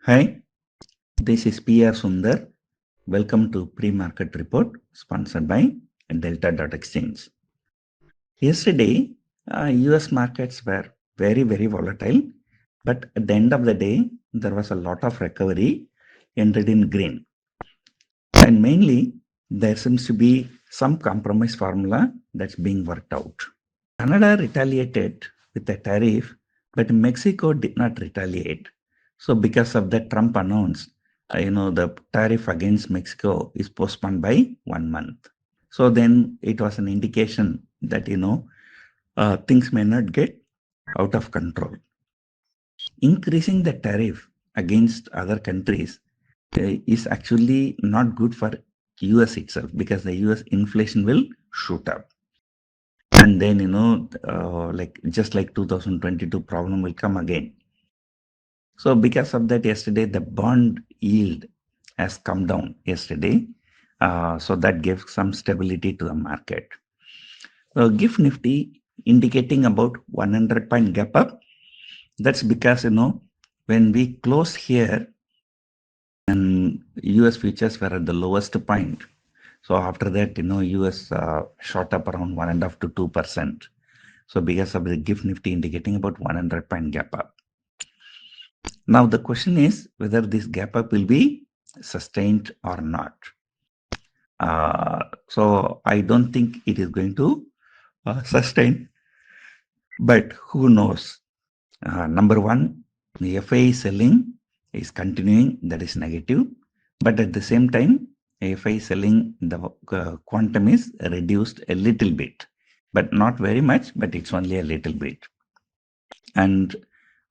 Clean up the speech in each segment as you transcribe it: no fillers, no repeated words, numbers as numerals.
Hi, this is PR Sundar. Welcome to Pre-Market Report sponsored by Delta.Exchange. Yesterday, US markets were very volatile, but at the end of the day, there was a lot of recovery ended in green. And mainly, there seems to be some compromise formula that's being worked out. Canada retaliated with a tariff, but Mexico did not retaliate. So because of that, Trump announced, the tariff against Mexico is postponed by 1 month. So then it was an indication that, things may not get out of control. Increasing the tariff against other countries is actually not good for US itself because the US inflation will shoot up. And then, just like 2022 problem will come again. So because of that, yesterday, the bond yield has come down yesterday. So that gives some stability to the market. GIFT Nifty indicating about 100-point gap up. That's because, when we close here and US futures were at the lowest point. So after that, US shot up around 1.5 to 2%. So because of the GIFT Nifty indicating about 100-point gap up. Now the question is whether this gap up will be sustained or not. So I don't think it is going to sustain, but who knows? Number one, the FI selling is continuing, that is negative, but at the same time, FI selling, the quantum is reduced a little bit, but not very much, but it's only a little bit. And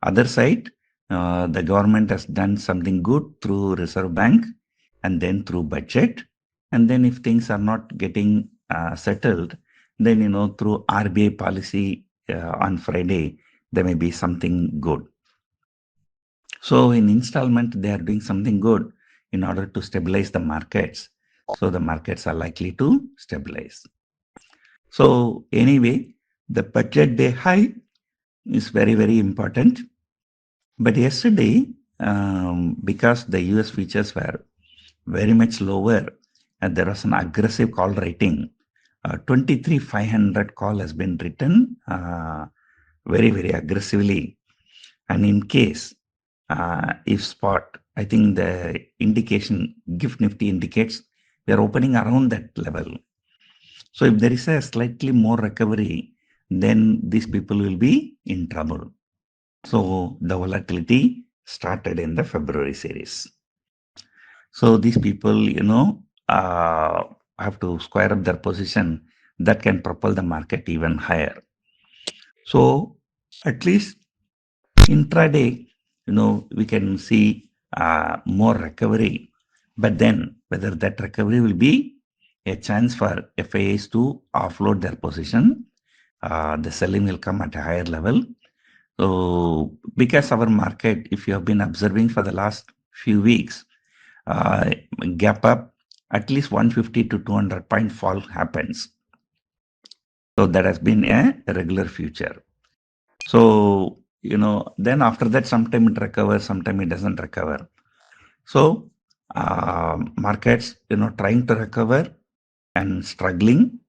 other side, the government has done something good through Reserve Bank and then through budget. And then if things are not getting settled, then, through RBI policy on Friday, there may be something good. So in installment, they are doing something good in order to stabilize the markets. So the markets are likely to stabilize. So anyway, the budget day high is very important. But yesterday, because the US futures were very much lower and there was an aggressive call rating, 23,500 call has been written very aggressively. And in case, if spot, I think the indication, GIFT Nifty indicates we are opening around that level. So if there is a slightly more recovery, then these people will be in trouble. So the volatility started in the February series. So these people, have to square up their position that can propel the market even higher. So at least intraday, we can see more recovery. But then whether that recovery will be a chance for FIAs to offload their position, the selling will come at a higher level. So because our market, if you have been observing for the last few weeks, gap up, at least 150 to 200 point fall happens. So that has been a regular feature. So, then after that, sometime it recovers, sometime it doesn't recover. So markets, trying to recover and struggling.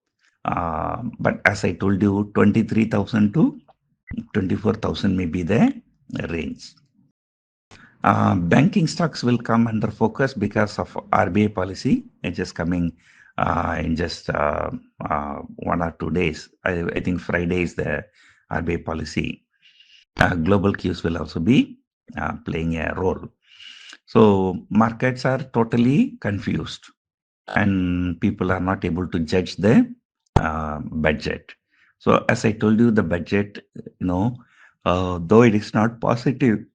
But as I told you, 23,000 to 24,000 may be the range. Banking stocks will come under focus because of RBI policy. It's just coming in just 1 or 2 days. I think Friday is the RBI policy. Global cues will also be playing a role. So markets are totally confused and people are not able to judge the budget. So as I told you, the budget, though it is not positive,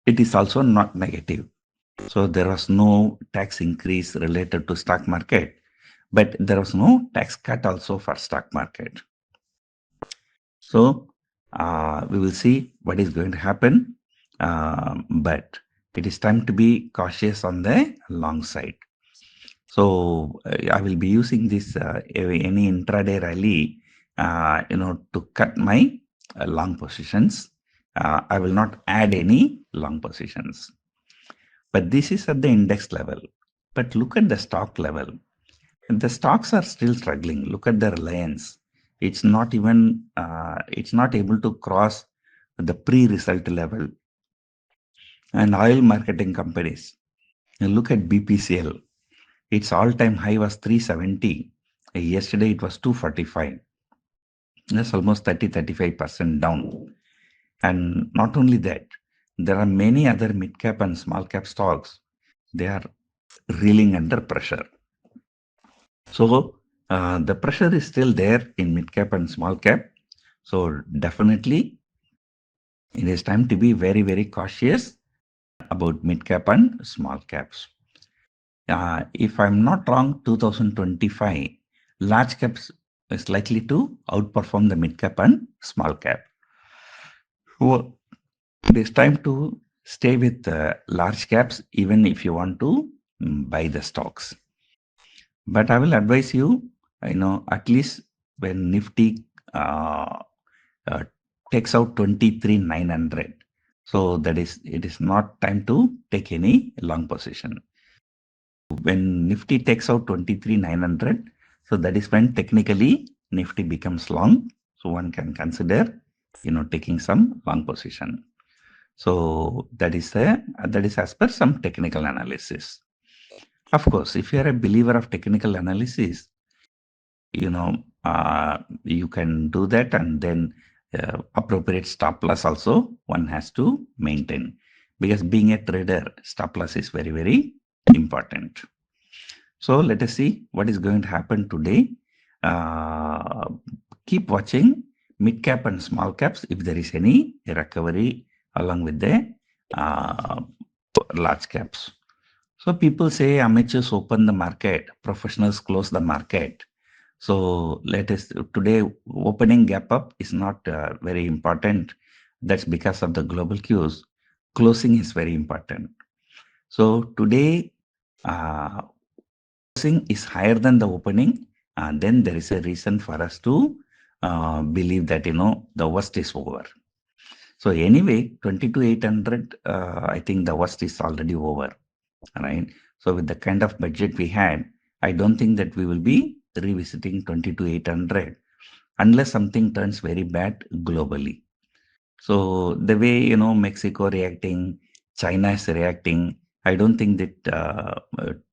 it is also not negative. So there was no tax increase related to stock market, but there was no tax cut also for stock market. So we will see what is going to happen, but it is time to be cautious on the long side. So I will be using this any intraday rally, to cut my long positions. I will not add any long positions. But this is at the index level. But look at the stock level. The stocks are still struggling. Look at the Reliance. It's not even, it's not able to cross the pre-result level. And oil marketing companies. Look at BPCL. Its all-time high was 370. Yesterday it was 245. That's almost 35% down. And not only that, there are many other mid-cap and small-cap stocks. They are reeling under pressure. So the pressure is still there in mid-cap and small-cap. So definitely it is time to be very, very cautious about mid-cap and small caps. If I'm not wrong, 2025, large caps is likely to outperform the mid-cap and small cap. So it is time to stay with large caps, even if you want to buy the stocks. But I will advise you, at least when Nifty takes out 23,900. So it is not time to take any long position. When Nifty takes out 23,900, so that is when technically Nifty becomes long. So one can consider, taking some long position. So that is as per some technical analysis. Of course, if you are a believer of technical analysis, you can do that, and then appropriate stop loss also one has to maintain, because being a trader, stop loss is very, very important. So let us see what is going to happen today. Keep watching mid cap and small caps if there is any recovery along with the large caps. So people say amateurs open the market, professionals close the market. So today opening gap up is not very important. That's because of the global cues. Closing is very important. So today closing is higher than the opening, and then there is a reason for us to believe that the worst is over. So anyway, 22,800, I think the worst is already over, right? So with the kind of budget we had, I don't think that we will be revisiting 22,800 unless something turns very bad globally. So the way Mexico reacting, China is reacting, I don't think that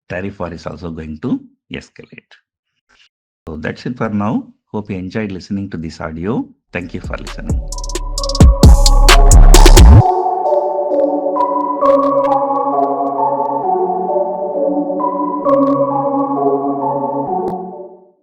tariff war is also going to escalate. So that's it for now. Hope you enjoyed listening to this audio. Thank you for listening.